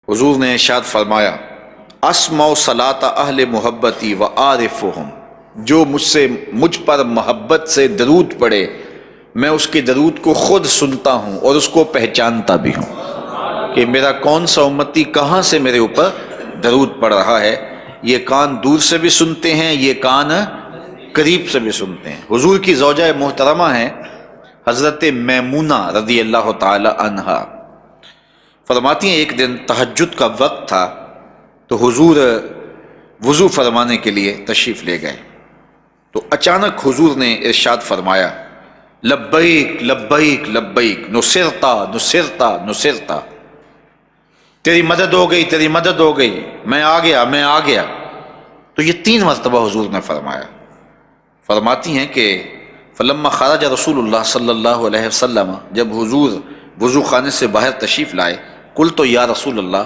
حضور نے ارشاد فرمایا اسمع صلاۃ اہل محبتی و عارفہم، جو مجھ پر محبت سے درود پڑھے میں اس کے درود کو خود سنتا ہوں اور اس کو پہچانتا بھی ہوں کہ میرا کون سا امتی کہاں سے میرے اوپر درود پڑھ رہا ہے۔ یہ کان دور سے بھی سنتے ہیں، یہ کان قریب سے بھی سنتے ہیں۔ حضور کی زوجہ محترمہ ہیں حضرت میمونہ رضی اللہ تعالی عنہا، فرماتی ہیں ایک دن تہجد کا وقت تھا تو حضور وضو فرمانے کے لیے تشریف لے گئے، تو اچانک حضور نے ارشاد فرمایا لبیک لبیک لبیک نصرتا نصرتا نصرتا، تیری مدد ہو گئی تیری مدد ہو گئی، میں آ گیا میں آ گیا۔ تو یہ 3 مرتبہ حضور نے فرمایا۔ فرماتی ہیں کہ فلما خرج رسول اللہ صلی اللہ علیہ وسلم، جب حضور وضو خانے سے باہر تشریف لائے، قلت یا رسول اللہ،